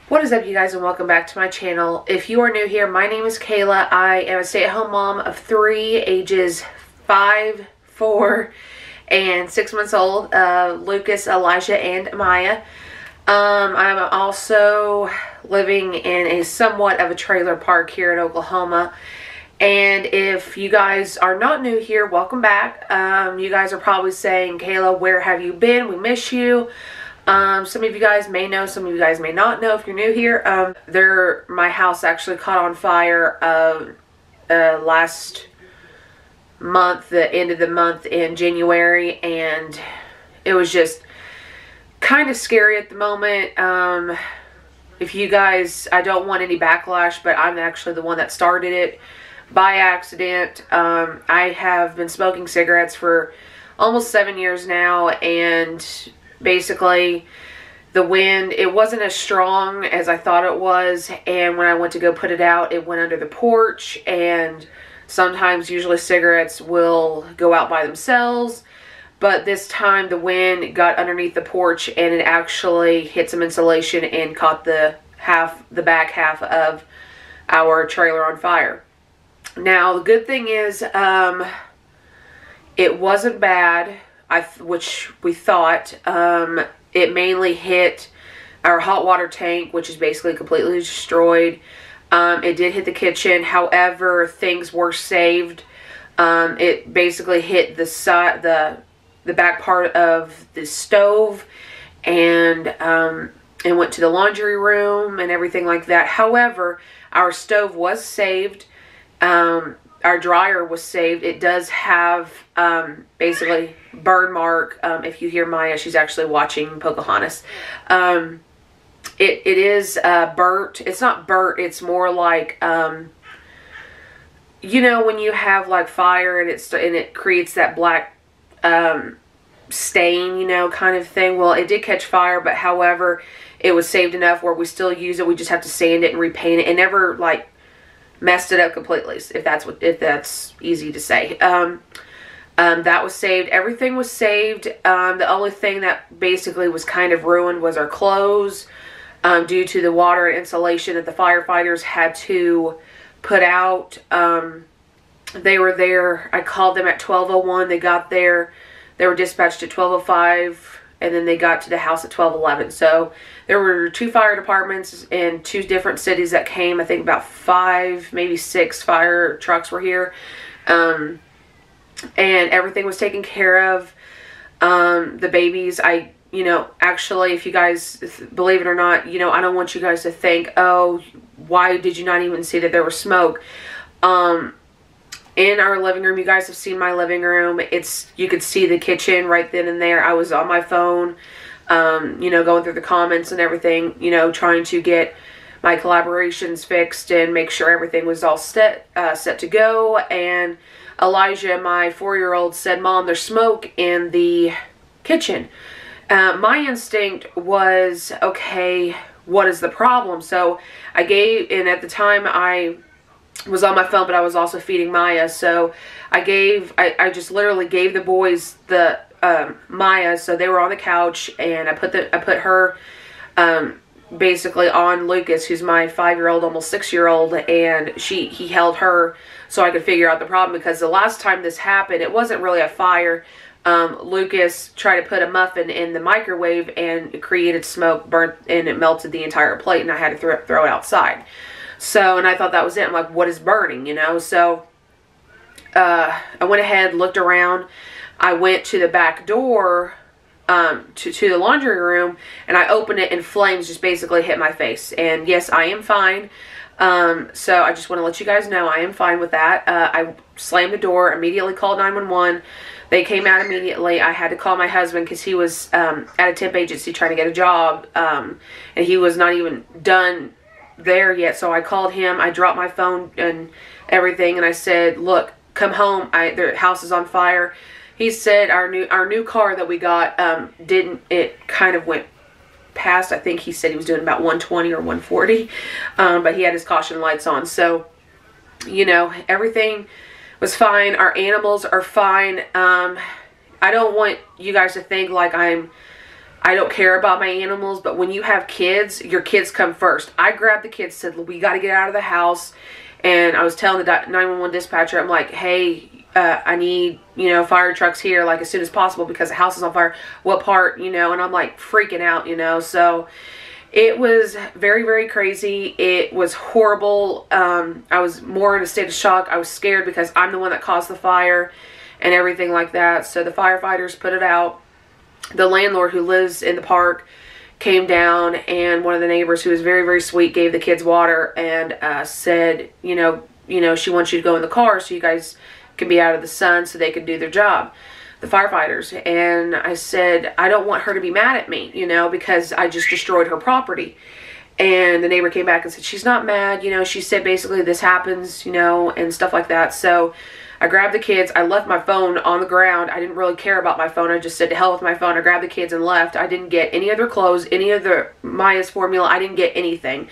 What is up, you guys, and welcome back to my channel. If you are new here, my name is Kayla. I am a stay-at-home mom of 3, ages 5, 4, and 6 months old. Lucas, Elijah, and Maya. I'm also living in a somewhat of a trailer park here in Oklahoma. And if you guys are not new here, welcome back. You guys are probably saying, Kayla, where have you been? We miss you. Some of you guys may know, some of you guys may not know if you're new here. My house actually caught on fire last month, the end of the month in January, and it was just kind of scary at the moment. If you guys, I don't want any backlash, but I'm actually the one that started it by accident. I have been smoking cigarettes for almost 7 years now, and basically the wind, it wasn't as strong as I thought it was, and when I went to go put it out, it went under the porch. And sometimes, usually cigarettes will go out by themselves, but this time the wind got underneath the porch and it actually hit some insulation and caught the back half of our trailer on fire. Now the good thing is it wasn't bad, which we thought. It mainly hit our hot water tank, which is basically completely destroyed. It did hit the kitchen. However, things were saved. It basically hit the back part of the stove, and it went to the laundry room and everything like that. However, our stove was saved. Our dryer was saved. It does have basically burn mark. If you hear Maya, she's actually watching Pocahontas. It is burnt. It's not burnt. It's more like you know, when you have like fire and it creates that black stain, you know, kind of thing. Well, it did catch fire, but however, it was saved enough where we still use it. We just have to sand it and repaint it. It never like messed it up completely, if that's easy to say. That was saved. Everything was saved. The only thing that basically was kind of ruined was our clothes, due to the water and insulation that the firefighters had to put out. They were there. I called them at 12:01. They got there. They were dispatched at 12:05. And then they got to the house at 12:11. So there were 2 fire departments in 2 different cities that came. I think about 5, maybe 6 fire trucks were here. And everything was taken care of. The babies, actually, if you guys believe it or not, I don't want you guys to think, oh, why did you not even see that there was smoke? In our living room, you guys have seen my living room. You could see the kitchen right then and there. I was on my phone, going through the comments and everything, trying to get my collaborations fixed and make sure everything was all set to go. And Elijah, my 4-year-old, said, Mom, there's smoke in the kitchen. My instinct was, okay, what is the problem? So and at the time I was on my phone, but I was also feeding Maya. So I just literally gave the boys the Maya, so they were on the couch, and I put her basically on Lucas, who's my 5-year-old, almost 6-year-old, and he held her so I could figure out the problem, because the last time this happened, it wasn't really a fire. Lucas tried to put a muffin in the microwave and it created smoke, burnt, and it melted the entire plate, and I had to throw it outside. So, and I thought that was it. I'm like, what is burning, So, I went ahead, looked around. I went to the back door, to the laundry room, and I opened it, and flames just basically hit my face. And yes, I am fine. So I just want to let you guys know I am fine with that. I slammed the door, immediately called 911. They came out immediately. I had to call my husband because he was at a temp agency trying to get a job, and he was not even done there yet. So I called him. I dropped my phone and everything, and I said, look, come home. Their house is on fire. He said our new car that we got it kind of went past. I think he said he was doing about 120 or 140, but he had his caution lights on. So everything was fine. Our animals are fine. I don't want you guys to think like I'm I don't care about my animals, but when you have kids, your kids come first. I grabbed the kids, said, we got to get out of the house. And I was telling the 911 dispatcher, I'm like, hey, I need, you know, fire trucks here, like, as soon as possible because the house is on fire. What part, you know? And I'm like freaking out, you know. So it was very, very crazy. It was horrible. I was more in a state of shock. I was scared because I'm the one that caused the fire and everything like that. So the firefighters put it out. The landlord who lives in the park came down, and one of the neighbors, who was very, very sweet, gave the kids water and said, you know, she wants you to go in the car so you guys can be out of the sun so they can do their job, the firefighters. And I said, I don't want her to be mad at me, you know, because I just destroyed her property. And the neighbor came back and said, she's not mad, you know, she said basically this happens, you know, and stuff like that. So I grabbed the kids. I left my phone on the ground. I didn't really care about my phone. I just said to hell with my phone. I grabbed the kids and left. I didn't get any of their clothes, any of the Maya's formula. I didn't get anything.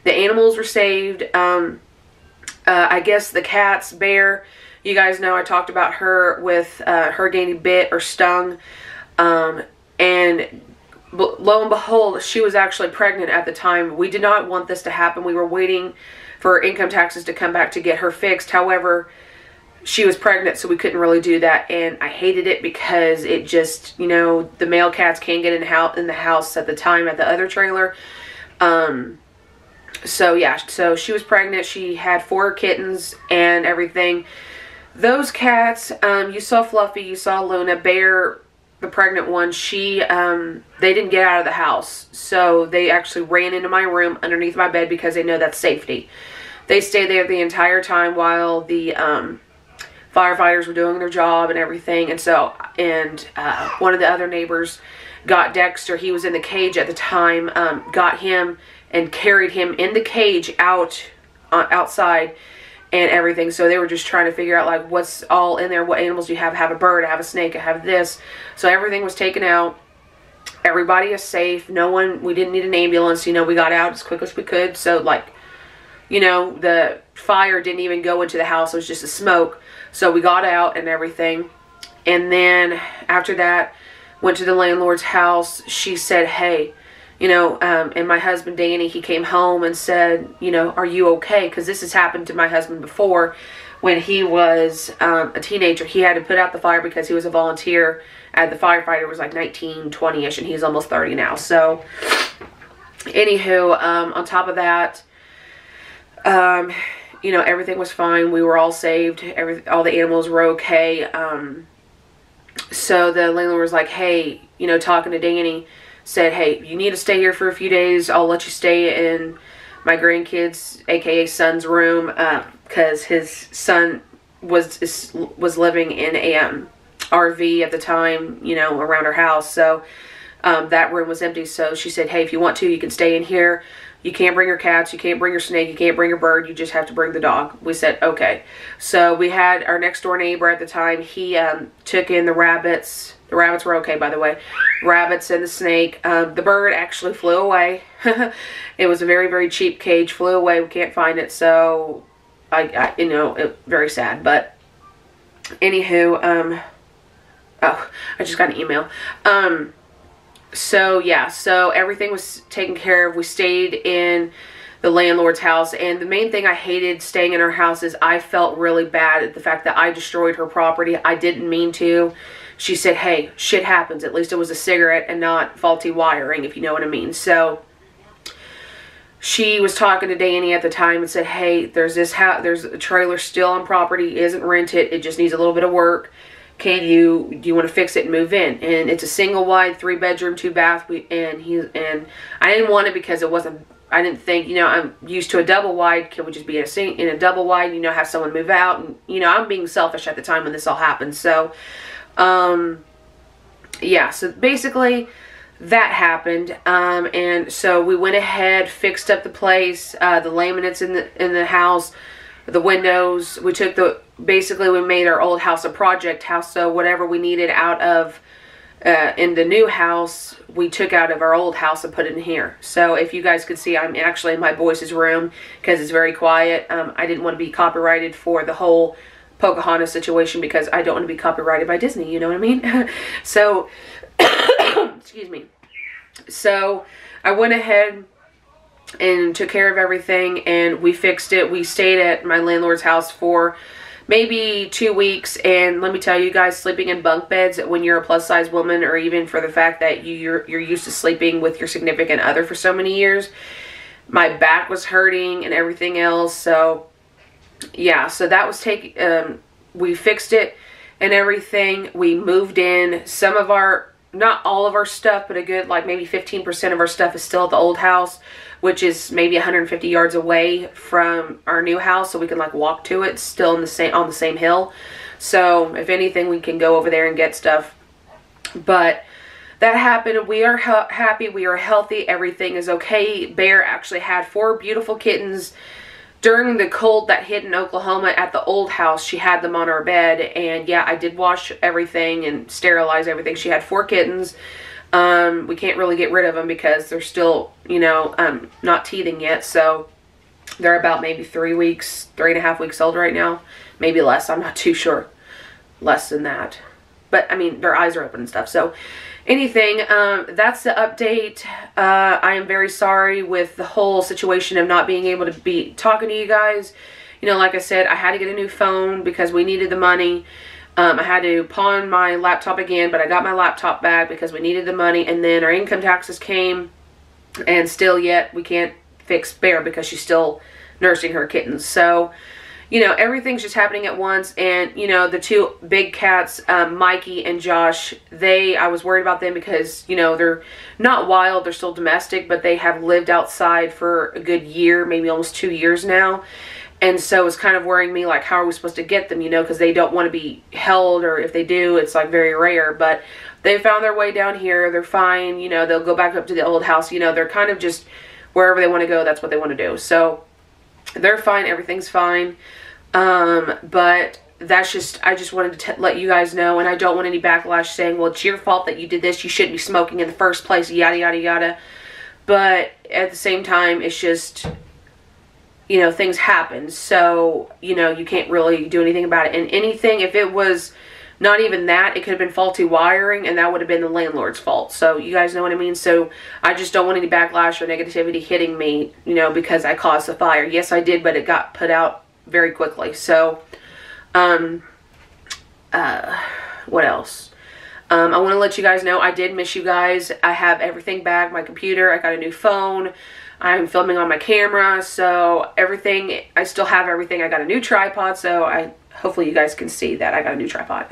The animals were saved. I guess the cats, Bear, you guys know I talked about her with her getting bit or stung. And lo and behold, she was actually pregnant at the time. We did not want this to happen. We were waiting for income taxes to come back to get her fixed. However, she was pregnant, so we couldn't really do that, and I hated it because it just, you know, the male cats can't get in the house at the time at the other trailer. So yeah, so she was pregnant. She had 4 kittens and everything. Those cats, you saw Fluffy, you saw Luna. Bear, the pregnant one, she, they didn't get out of the house, so they actually ran into my room underneath my bed because they know that's safety. They stayed there the entire time while the firefighters were doing their job and everything. And so, one of the other neighbors got Dexter. He was in the cage at the time, got him and carried him in the cage outside and everything. So they were just trying to figure out, like, what's all in there. What animals do you have? I have a bird, I have a snake, I have this. So everything was taken out. Everybody is safe. No one, we didn't need an ambulance. You know, we got out as quick as we could. So, like, you know, the fire didn't even go into the house. It was just a smoke. So we got out and everything. And then after that, went to the landlord's house. She said, hey, you know, and my husband, Danny, he came home and said, you know, are you okay? Because this has happened to my husband before. When he was a teenager, he had to put out the fire because he was a volunteer. And the firefighter was like 19, 20-ish, and he's almost 30 now. So, anywho, on top of that, you know, everything was fine. We were all saved. All the animals were okay. So the landlord was like, hey, you know, talking to Danny, said, hey, you need to stay here for a few days. I'll let you stay in my grandkids, aka son's room, because his son was living in a RV at the time, you know, around her house. So that room was empty. So she said, hey, if you want to, you can stay in here. You can't bring your cats, you can't bring your snake, you can't bring your bird, you just have to bring the dog. We said, okay. So we had our next door neighbor at the time. He took in the rabbits. The rabbits were okay, by the way. Rabbits and the snake. The bird actually flew away. It was a very, very cheap cage. Flew away. We can't find it. So, you know, very sad. But, anywho, oh, I just got an email. So, yeah, so everything was taken care of. We stayed in the landlord's house, and the main thing I hated staying in her house is I felt really bad at the fact that I destroyed her property. I didn't mean to. She said, hey, shit happens. At least it was a cigarette and not faulty wiring, if you know what I mean. So, she was talking to Danny at the time and said, hey, there's this house, there's a trailer still on property, isn't rented, it just needs a little bit of work. Do you want to fix it and move in? And it's a single wide 3-bedroom, 2-bath. And I didn't want it because it wasn't. I didn't think, you know, I'm used to a double wide. Can we just be in a double wide? You know, have someone move out. And you know, I'm being selfish at the time when this all happened. So, yeah. So basically, that happened. And so we went ahead, fixed up the place, the laminates in the house, the windows. We took basically we made our old house a project house, so whatever we needed out of in the new house, we took out of our old house and put it in here. So if you guys could see, I'm actually in my boys' room because it's very quiet. I didn't want to be copyrighted for the whole Pocahontas situation because I don't want to be copyrighted by Disney, you know what I mean? So, excuse me. So I went ahead and took care of everything, and we fixed it. We stayed at my landlord's house for maybe 2 weeks, and let me tell you guys, sleeping in bunk beds when you're a plus size woman, or even for the fact that you're used to sleeping with your significant other for so many years, my back was hurting and everything else. So yeah, so that was we fixed it and everything. We moved in. Some of our, not all of our stuff, but a good like maybe 15% of our stuff is still at the old house, which is maybe 150 yards away from our new house, so we can like walk to it, still on the same hill. So if anything, we can go over there and get stuff. But that happened. We are happy. We are healthy. Everything is okay. Bear actually had 4 beautiful kittens during the cold that hit in Oklahoma at the old house. She had them on our bed, and yeah, I did wash everything and sterilize everything. She had 4 kittens. We can't really get rid of them because they're still, you know, not teething yet. So they're about maybe 3.5 weeks old right now. Maybe less. I'm not too sure. Less than that. But, I mean, their eyes are open and stuff. So, anything, that's the update. I am very sorry with the whole situation of not being able to be talking to you guys. You know, like I said, I had to get a new phone because we needed the money. I had to pawn my laptop again, but I got my laptop back because we needed the money. And then our income taxes came, and still yet we can't fix Bear because she's still nursing her kittens. So, you know, everything's just happening at once. And, you know, the 2 big cats, Mikey and Josh, I was worried about them because, you know, they're not wild, they're still domestic, but they have lived outside for a good year, maybe almost 2 years now. And so it's kind of worrying me, like, how are we supposed to get them, you know, because they don't want to be held, or if they do, it's like very rare. But they found their way down here. They're fine. You know, they'll go back up to the old house. You know, they're kind of just wherever they want to go, that's what they want to do. So they're fine. Everything's fine. But that's just, I just wanted to let you guys know, and I don't want any backlash saying, well, it's your fault that you did this. You shouldn't be smoking in the first place, yada, yada, yada. But at the same time, it's just, you know, things happen. So, you know, you can't really do anything about it. And anything, if it was not even that, it could have been faulty wiring, and that would have been the landlord's fault. So, you guys know what I mean? So, I just don't want any backlash or negativity hitting me, you know, because I caused the fire. Yes, I did, but it got put out very quickly. So, what else? I want to let you guys know I did miss you guys. I have everything back. My computer, I got a new phone. I'm filming on my camera, so everything, I still have everything. I got a new tripod, so hopefully you guys can see that I got a new tripod.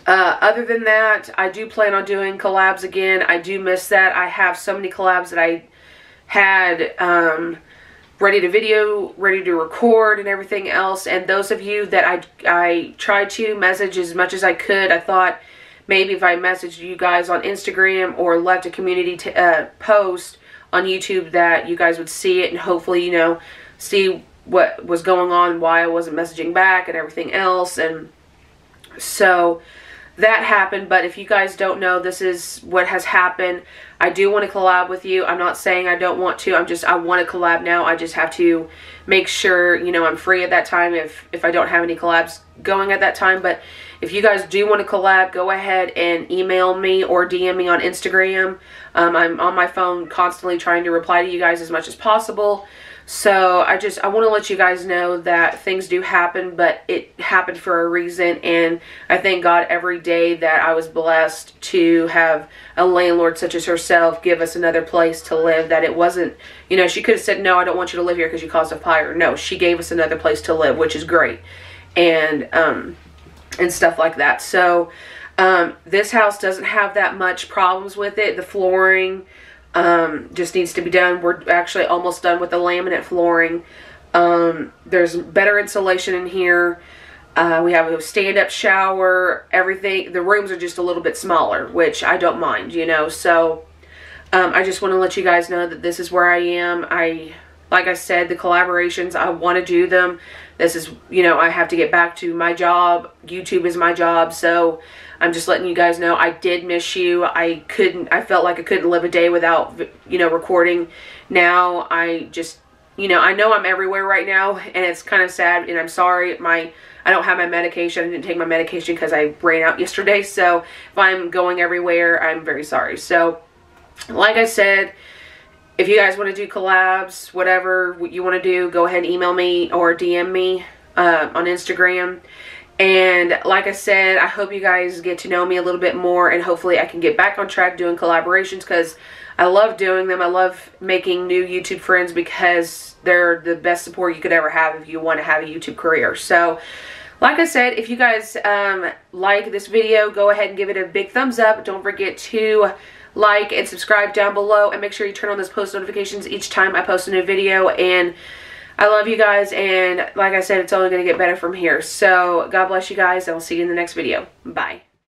Other than that, I do plan on doing collabs again. I do miss that. I have so many collabs that I had ready to video, ready to record, and everything else. And those of you that I tried to message as much as I could, I thought maybe if I messaged you guys on Instagram or left a community post on YouTube that you guys would see it and hopefully, you know, see what was going on, why I wasn't messaging back and everything else. And so that happened. But if you guys don't know, this is what has happened. I do want to collab with you. I'm not saying I don't want to. I want to collab now. I just have to make sure, you know, I'm free at that time if I don't have any collabs going at that time. But if you guys do want to collab, go ahead and email me or DM me on Instagram. I'm on my phone constantly trying to reply to you guys as much as possible. So I want to let you guys know that things do happen, but it happened for a reason. And I thank God every day that I was blessed to have a landlord such as herself give us another place to live. That it wasn't, you know, she could have said, no, I don't want you to live here because you caused a fire. No, she gave us another place to live, which is great. And stuff like that. So this house doesn't have that much problems with it. The flooring just needs to be done. We're actually almost done with the laminate flooring. There's better insulation in here. We have a stand-up shower. Everything. The rooms are just a little bit smaller, which I don't mind, you know. So I just want to let you guys know that this is where I am. Like I said, the collaborations, I want to do them. This is, you know, I have to get back to my job. YouTube is my job. So I'm just letting you guys know I did miss you. I felt like I couldn't live a day without, you know, recording. Now I just, you know, I know I'm everywhere right now, and it's kind of sad, and I'm sorry. I don't have my medication. I didn't take my medication because I ran out yesterday. So if I'm going everywhere, I'm very sorry. So like I said, if you guys want to do collabs, whatever you want to do, go ahead and email me or DM me on Instagram. And like I said, I hope you guys get to know me a little bit more, and hopefully I can get back on track doing collaborations, because I love doing them. I love making new YouTube friends, because they're the best support you could ever have if you want to have a YouTube career. So like I said, if you guys like this video, go ahead and give it a big thumbs up. Don't forget to like and subscribe down below, and make sure you turn on those post notifications each time I post a new video. And I love you guys, and like I said, it's only going to get better from here. So God bless you guys, and I'll see you in the next video. Bye.